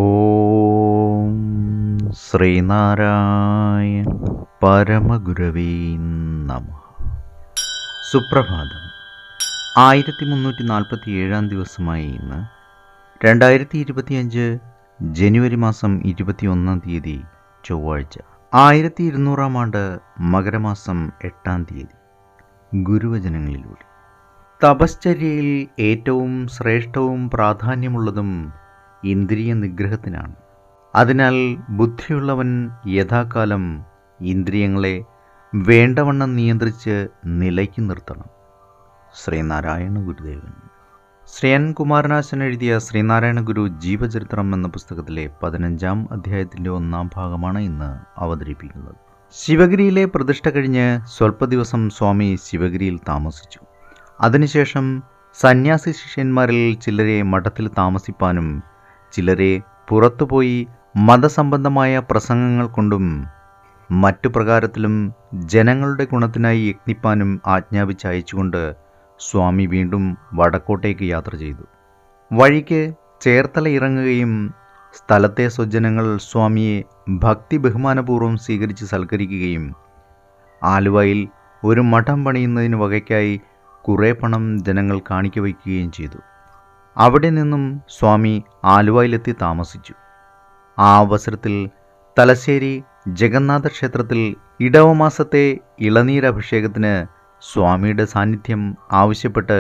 ഓം ശ്രീനാരായണ പരമഗുരവേ നമഃ. സുപ്രഭാതം. 1347 ദിവസമായി ഇന്ന് 2025 ജനുവരി മാസം 21 ചൊവ്വാഴ്ച. 1200 ആണ്ട് മകരമാസം 8 ഗുരുവചനങ്ങളിലൂടെ. തപശ്ചര്യയിൽ ഏറ്റവും ശ്രേഷ്ഠവും പ്രാധാന്യമുള്ളതും ഇന്ദ്രിയ നിഗ്രഹത്തിനാണ്. അതിനാൽ ബുദ്ധിയുള്ളവൻ യഥാകാലം ഇന്ദ്രിയങ്ങളെ വേണ്ടവണ്ണം നിയന്ത്രിച്ച് നിലയ്ക്ക് നിർത്തണം. ശ്രീനാരായണ ഗുരുദേവൻ. ശ്രീ എൻ കുമാരനാശൻ എഴുതിയ ശ്രീനാരായണ ഗുരു ജീവചരിത്രം എന്ന പുസ്തകത്തിലെ 15-ാം അധ്യായത്തിൻ്റെ 1-ാം ഭാഗമാണ് ഇന്ന് അവതരിപ്പിക്കുന്നത്. ശിവഗിരിയിലെ പ്രതിഷ്ഠ കഴിഞ്ഞ് സ്വൽപ്പ ദിവസം സ്വാമി ശിവഗിരിയിൽ താമസിച്ചു. അതിനുശേഷം സന്യാസി ശിഷ്യന്മാരിൽ ചിലരെ മഠത്തിൽ താമസിപ്പാനും ചിലരെ പുറത്തുപോയി മതസംബന്ധമായ പ്രസംഗങ്ങൾ കൊണ്ടും മറ്റു പ്രകാരത്തിലും ജനങ്ങളുടെ ഗുണത്തിനായി യത്നിപ്പാനും ആജ്ഞാപിച്ച് അയച്ചുകൊണ്ട് സ്വാമി വീണ്ടും വടക്കോട്ടേക്ക് യാത്ര ചെയ്തു. വഴിക്ക് ചേർത്തല ഇറങ്ങുകയും സ്ഥലത്തെ സ്വജനങ്ങൾ സ്വാമിയെ ഭക്തി ബഹുമാനപൂർവ്വം സ്വീകരിച്ച് സൽക്കരിക്കുകയും ആലുവയിൽ ഒരു മഠം പണിയുന്നതിന് വകയ്ക്കായി കുറേ പണം ജനങ്ങൾ കാണിക്ക വയ്ക്കുകയും ചെയ്തു. അവിടെ നിന്നും സ്വാമി ആലുവയിലെത്തി താമസിച്ചു. ആ അവസരത്തിൽ തലശ്ശേരി ജഗന്നാഥ ക്ഷേത്രത്തിൽ ഇടവമാസത്തെ ഇളനീരഭിഷേകത്തിന് സ്വാമിയുടെ സാന്നിധ്യം ആവശ്യപ്പെട്ട്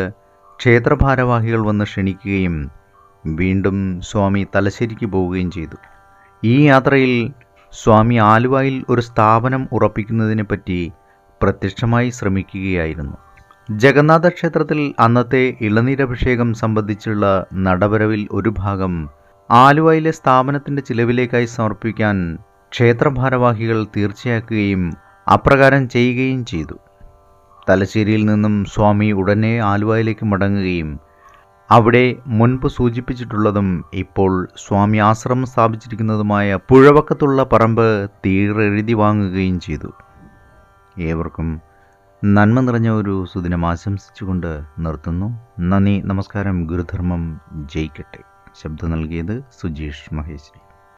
ക്ഷേത്രഭാരവാഹികൾ വന്ന് ക്ഷണിക്കുകയും വീണ്ടും സ്വാമി തലശ്ശേരിക്ക് പോവുകയും ചെയ്തു. ഈ യാത്രയിൽ സ്വാമി ആലുവയിൽ ഒരു സ്ഥാപനം ഉറപ്പിക്കുന്നതിനെപ്പറ്റി പ്രത്യക്ഷമായി ശ്രമിക്കുകയായിരുന്നു. ജഗന്നാഥ ക്ഷേത്രത്തിൽ അന്നത്തെ ഇളനീരഭിഷേകം സംബന്ധിച്ചുള്ള നടപരവിൽ ഒരു ഭാഗം ആലുവയിലെ സ്ഥാപനത്തിൻ്റെ ചിലവിലേക്കായി സമർപ്പിക്കാൻ ക്ഷേത്രഭാരവാഹികൾ തീർച്ചയാക്കുകയും അപ്രകാരം ചെയ്യുകയും ചെയ്തു. തലശ്ശേരിയിൽ നിന്നും സ്വാമി ഉടനെ ആലുവയിലേക്ക് മടങ്ങുകയും അവിടെ മുൻപ് സൂചിപ്പിച്ചിട്ടുള്ളതും ഇപ്പോൾ സ്വാമി ആശ്രമം സ്ഥാപിച്ചിരിക്കുന്നതുമായ പുഴവക്കത്തുള്ള പറമ്പ് തീരെഴുതി വാങ്ങുകയും ചെയ്തു. ഏവർക്കും നന്മ നിറഞ്ഞ ഒരു സുദിനം ആശംസിച്ചുകൊണ്ട് നിർത്തുന്നു. നന്ദി, നമസ്കാരം. ഗുരുധർമ്മം ജയിക്കട്ടെ. ശബ്ദം നൽകിയത് സുജീഷ് മഹേശ്വരി.